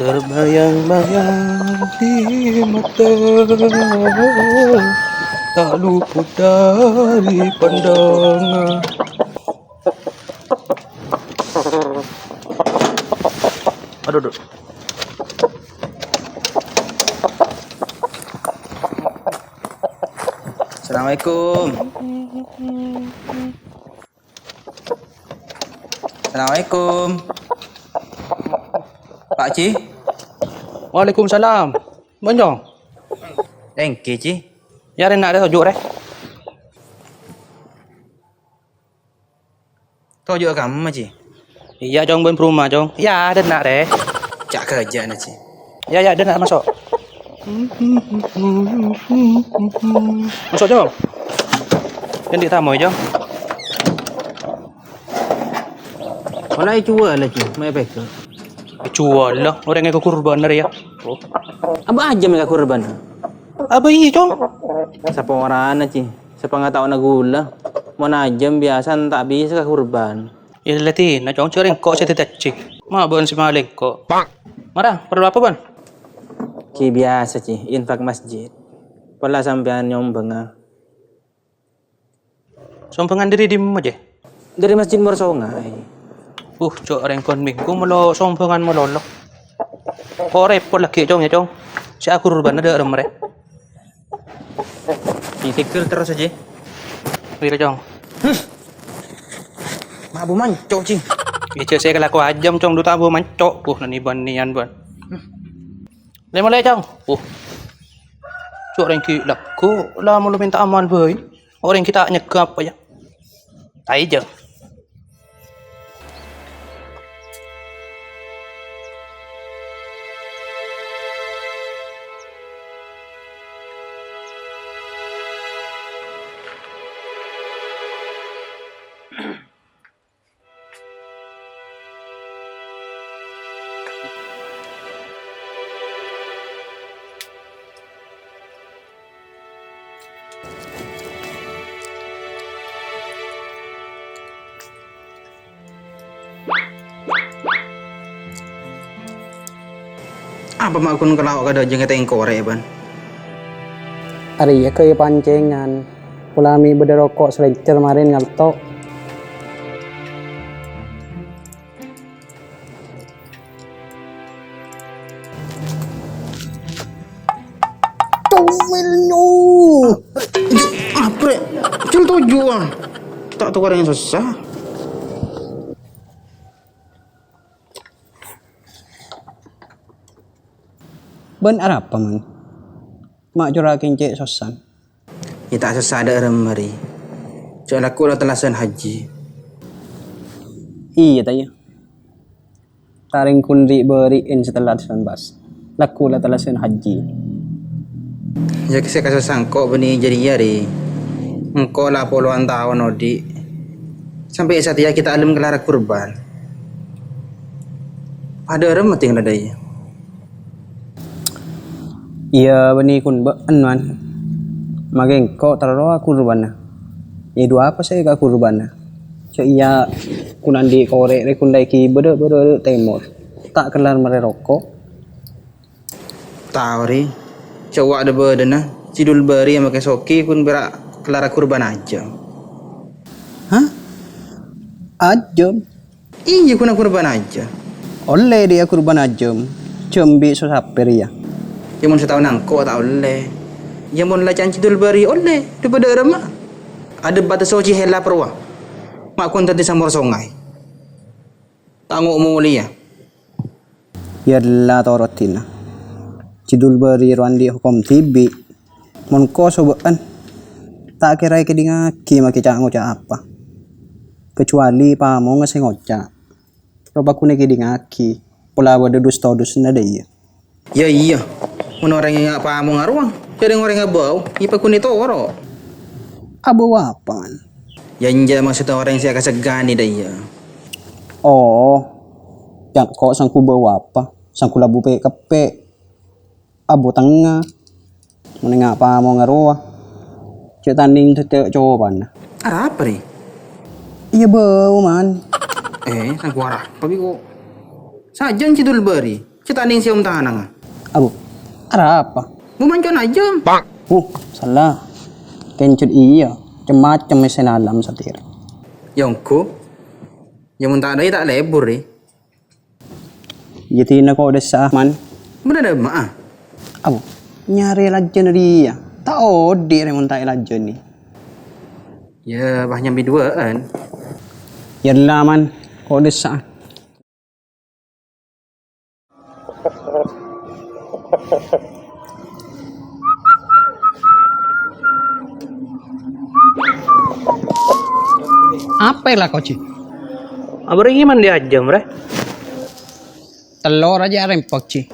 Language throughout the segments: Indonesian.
Terbayang-bayang di mata, tak luput dari pandangan. Aduh, aduh. Assalamualaikum. Assalamualaikum. Pak Ci. Waalaikumsalam. Banjong. Thank you, Ci. Ya rin nak ada tujuk deh. Tujuk kamu, Ci. Iya jong ben rumah jong. Ya ada nak deh. Cak kerja na, Ci. Ya ada nak masuk. Masuk jong. Yang di tamu jong. Kalau ai cua lah, Ci. Mai pek. Jual lah. Orang yang kurban dari ya. Oh. Aba aja mereka kurban. Apa iya jong? Sa orang na, Ci. Sa pangatao na gula. Mo na jam biasa tak bisa ka kurban. Ya lati, na jong cering kok saya tidak cik. Ma bon si maling kok. Marah, perlu apa ban? Ci biasa, Ci. Infak masjid. Pala sampean nyombang ah. Sompengan diri di aja. Dari masjid Morsongai. Cok orang kon minggu melo sompengan melo lo. Kok repot lagi jong ya jong. Si aku kurban ada orang mereka. Ci tikir terus aja. Wira jong. Mabu mancok, Ci. Ice saya kelaku ajam jong du tabu mancok. Nani ban nian ban. Lima le jong. Cok orang ki laku lah mau minta aman boy. Orang kita nyegap aja. Tai jong. Apa makun kalau kada jeung eta engkore ban? Ari ya ke pancengan. Ulami beda rokok selencer kemarin ngalto. Tumelnya. Apa? Cul tujuan. Tak tukar yang susah. Ben Arab paman. Mak jurakin cek sosan. Ya tak susah ada remari. Cul aku lah telasan haji. Iya tanya. Taring kundi beriin setelah 19. Laku lah telasan haji. Ya saya kasus sangkok beni jadi yari. Engkau lah puluhan tahun odi. Sampai saat ya kita alim gelar kurban. Ada rem mati ngada ya. Iya beni kun ben man. Mageng kok taruh kurban. Ya dua apa saya ka kurban. So iya kunan di korek re kundai ki bede temor. Tak kelar mere rokok. Tahu ri. Coba ada bedena. Cidul beri yang pakai soki kun berak kelara kurban aja. Hah? Ajam. Iya kuna kurban aja. Oleh dia kurban ajam. Cembi sosaper ya. Ya mun setahun nangko tak oleh. Ya mun lacan cidul beri oleh. Daripada remah. Ada batas soci hela perwa. Mak kun tadi samor songai. Tanguk mulia. Yalla torotina. Cidul beri rwandi hukum tibi. Mun ko sobaan. Tak kira ke dingaki maki cak ngoca apa. Kecuali pamo ngasih ngoca. Roba kune ke dingaki. Pola wada dus todus nada iya. Ya iya. Mun orang yang ngak paham ngaruang. Jadi orang yang bau. Ipa kun itu oro. Abo wapan. Ya inja maksudnya orang yang saya kasegani dah iya. Oh. Yang kok sangku bawa apa? Sangku labu pe kepe. Abo tengah. Menengah apa mau ngaruah. Cek tanding cek coba. Ada apa nih? Iya bau man. Sang kuara. Tapi kok sajan cidul beri. Cetanding si om tahanang. Abu, ada apa? Mau mancon aja. Salah. Kencut iya. Macam-macam mesin alam satir. Yongko. Yang mun tak ada tak lebur eh. Jadi nak kau desa man. Bener ada mak. Abu, nyari lajen dia. Tak odi remun tak lajen ni. Ya, bahnya biduaan. Yalah man, kau desa. Apa lah kau cik? Abang ini mana dia aja, mre? Telur aja rempok cik.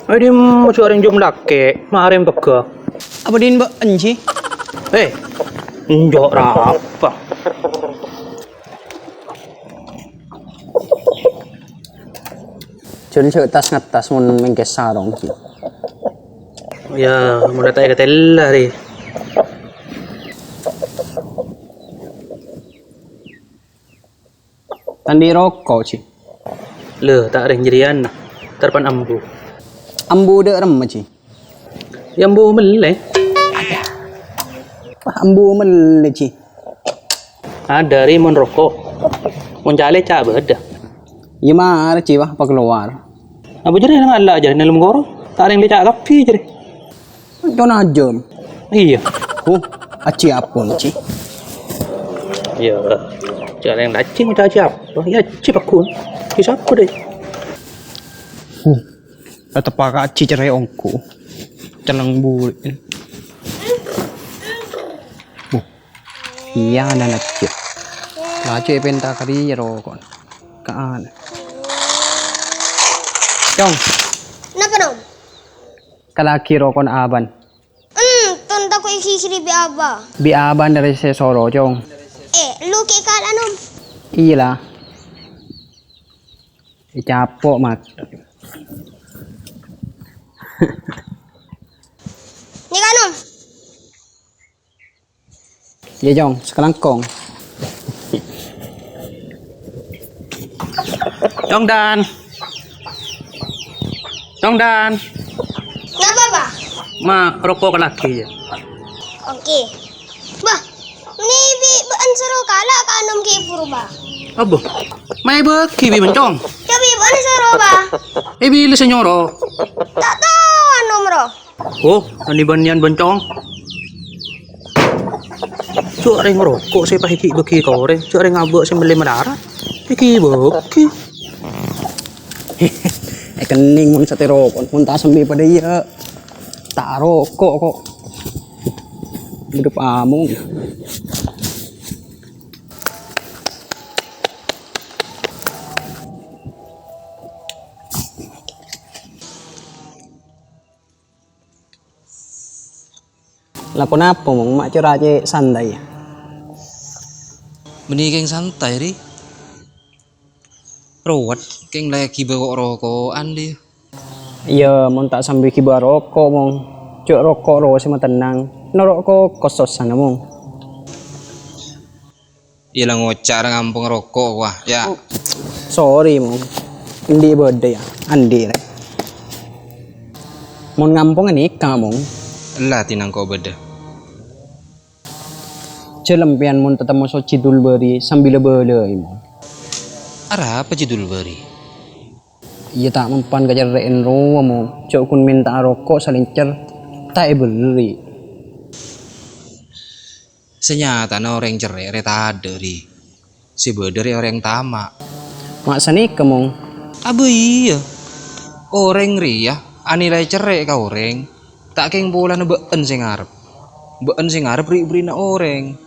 Ay, di mo orang jom laki, maharim beka. Apa din ba anji? Njok apa? Cun tas ngatas mun mengkes sarong cik. Ya, mula tayo katela rin. Tandi rokok cik. Le, tak rin jirian na. Terpan ambu. Ambu de rem cik. Yang bu melek. Ambu mele cik. Ada rin mon rokok. Mon jale cak beda. Ya mar cik wah apa keluar. Abu jadi nang ala aja dalam goro. Tak rin licak kapi jadi. Dona jom. Iya. Aci apa cik? Ya. Jangan yang lacing macam siapa? Ya, cip aku. Siapa deh? Tetap pakai aci cerai ongku. Celeng burik. Iya ada aci. Aci penta kali ya rokok. Kaan. Jong. Kenapa dong? Kalaki rokok aban. Tonton ko ikikiri bi aba. Bi aban dari Solo jong. Lu ke kalan om. Iya. Capok mak. Ni kan om. Ya jong, sekarang kong. Dong Dan. Kenapa ba? Ma, rokok ke laki ya. Okey. Bah, ni bi baan saro kala ka anom ke purba. Abo. May beki bi mencong. Tapi baan saro ba? Bili senyoro. Tak tahu anom ro. Oh, ani banian bencong. Cuk ring rokok saya pahiki beki koreng. Cuk ring ngabuk saya beli mendarat. Iki beki. Kening mun sate rokok, mun tak sembi pada iya. Tak rokok kok. Hidup amung. Lakon apa mong mak cura aja santai. Benih keng santai ri. Rawat keng lagi bawa rokokan dia. Iya, mun tak sambil kibar rokok mong. Cuk rokok ro sama tenang. Norokok kosos sana mong. Iya ngocak ngampung rokok wah ya. Sorry mong. Indi berde ya, andi rek. Mun ngampung ini kamong. Lah tinang kau beda. Celempian mun tetemu so cidul beri sambil bele mong. Ara apa judul beri? Iya tak mempan kejarrein ro mong. Cuk kun minta rokok saling cer tak beli. Senyata orang cerai reta ada ri. Si bederi orang tamak. Mak sani kemong. Abu iya. Orang ri ya. Anilai cerai kau orang. Tak keng bola been sing ngarep. Been sing ngarep ri na orang.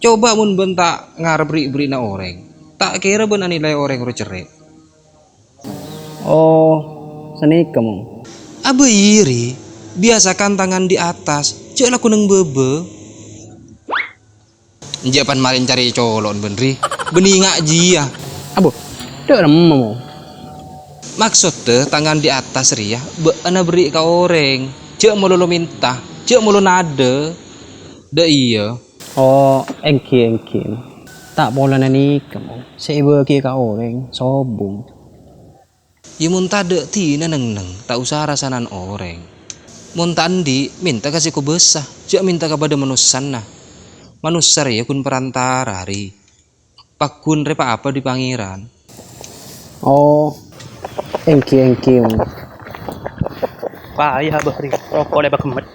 Coba mun bentak ngarep ri na orang. Tak kira ben anilai orang ro cerai. Oh, sani kemong. Abu iri. Biasakan tangan di atas. Cek laku neng bebe. Japan marin cari colon benri. Benih ngaji ya. Abu, dek remem mong. Maksud deh tangan di atas ria. Ana beri ka orang. Cek mulu lo minta. Cek mulu nade. Dek iya. Oh, engki. Tak boleh nani kemong. Seibu ki ka orang sobung. Ya mun tade tina neng tak usah rasanan orang. Mun tandi minta kasih ko besah, jak minta kepada manusan nah. Manusia ya kun perantara ri. Pakun repa apa di pangeran. Oh, engki. Payah bahri. Rokok lebih kemet.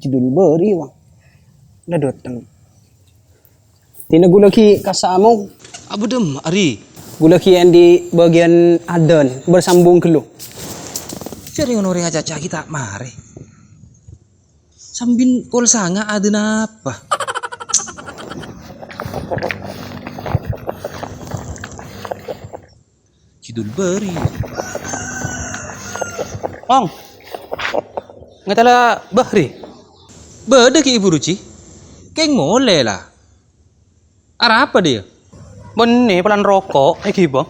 Cidul beri wang. Udah datang. Tina gula ki kasamo. Abu dem ari. Gula ki yang di bagian adan bersambung ke lu. Jadi ngono ring aja kita mare. Sambin pol sanga ada napa? Kidul beri. Ong. Ngatala bahri. Beda ki ibu ruci. Keng mole lah. Ara apa dia? Beni pelan rokok, iki bang.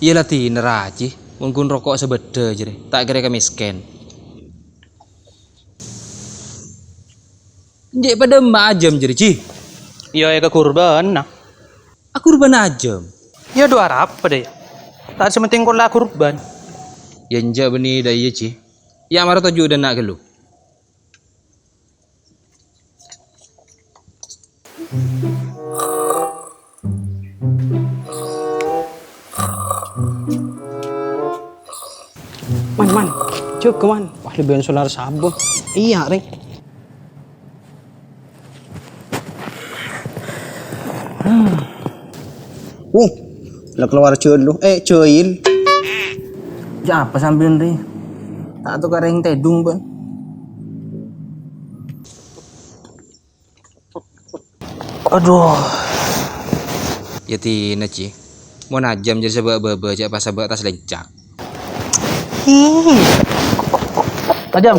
Iya lah ti neraci. Mungkin rokok sebeda jadi. Tak kira kami scan. Jek pada mak ajam jadi ci. Iya ke kurban nah. Aku urban ajam. Ya doa apa deh? Tak sementing kau lah kurban. Ya njak beni dah iya ci. Ya marah tuju dan nak gelu. Man. Cuk man. Wah lebih solar sabun. Iya ring. Lah keluar cuil lu. Cuil. Ya apa sambil ri? Tak tu kareng tedung ban. Aduh. Ya tina ci. Mau najam jadi sebab bebe cak pas sebab tas lencak. Tajam.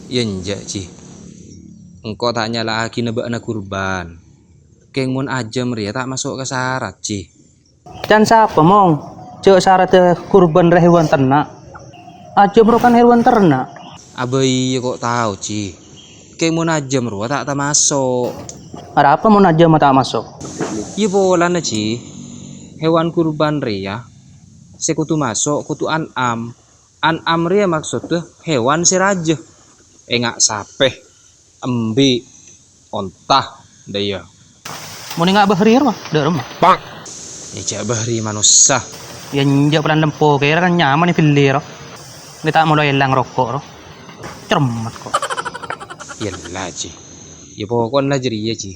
Ya njak ci. Engkau tanya lagi nebak anak kurban. Keng mun ajam ria tak masuk ke syarat ci. Dan siapa mong? Cek syarat kurban hewan ternak. Aja merupakan hewan ternak. Abai kok tahu ci. Keng mun ajam ria tak masuk. Ada apa mau aja tak masuk? Iya polana ci. Hewan kurban ria. Sekutu masuk kutu an'am. An'am ria maksudnya hewan si raja. Engak sapeh. Embi. Ontah. Daya. Mau nggak bahri mah? Dah rumah. Ya cak bahri manusia. Ya njak pelan dempo kira kan nyaman nih filir. Kita mulai hilang rokok roh. Cermat kok. Yalah ci. Ya pokoknya jadi ya ci.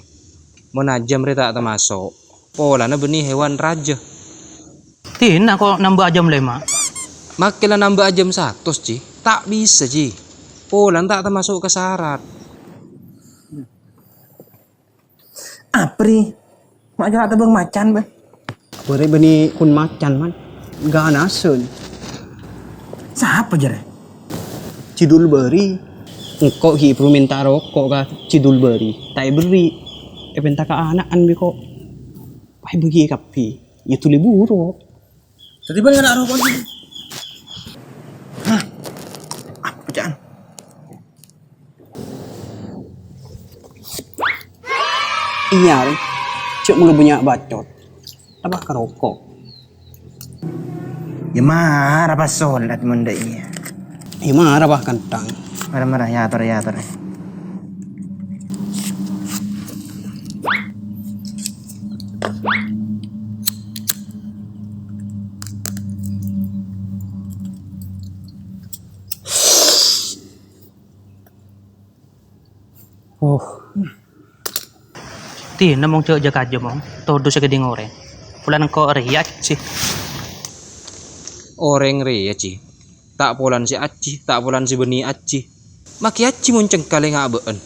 Mau najam ria tak termasuk. Polana benih hewan raja. Tina kok nambah jam 5. Makilah nambah jam 100 ci. Tak bisa ci. Polan tak termasuk ke syarat. Apri? Mak jalan tebang macan ban. Beri beni kun macan man. Gak nasun. Siapa jare? Cidul beri. Engkau hi perlu minta rokok ka cidul beri. Tak beri. Benta ka anak an beko. Pai bagi kapi. Ya tuli buruk. Tadi ban nak rokok sih. Hah? Apa jangan? Iya ring. Cuk mulu banyak bacot. Tabah ka rokok. Ya marah pas solat menda iya. Marah bah kentang. Marah ya tor. Tina mong cek jaga aja mong. Todo sa keding orang. Pulan kok riak sih. Orang ria ci. Tak polan si aci, tak polan si beni aci. Maki aci munceng kali ngabeen.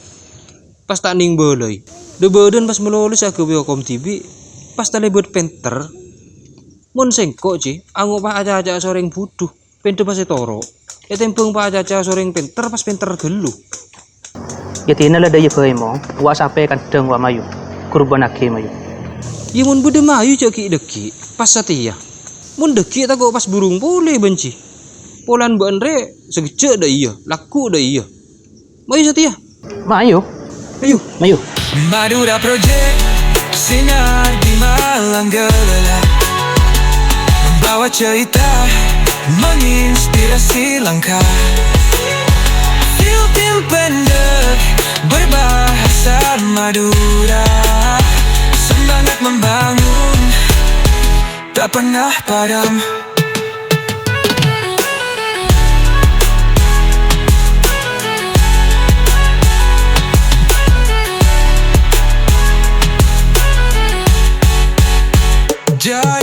Pas tak ning belai. De badan pas melulus aku Welcome TV. Pas tak lebet penter. Mun sengkok ci, anggap pak aja soreng buduh. Penter pas toro. Ya tempung pak aja soreng penter pas penter gelu. Ya tina lah daya bayi mong. Wa sampai kadang wa mayu. Kurban akhi mayu. Ya mun bede mayu caki deki. Pas setia. Mun deki tak kok pas burung boleh benci. Polan benre segece dah iya, laku dah iya. Mayu setia. Mayu. Ayo. Ayo. Madura Project, sinar di malam gelap, membawa cerita, menginspirasi langkah. Film pendek berbahasa Madura, semangat membangun, tak pernah padam. Jaya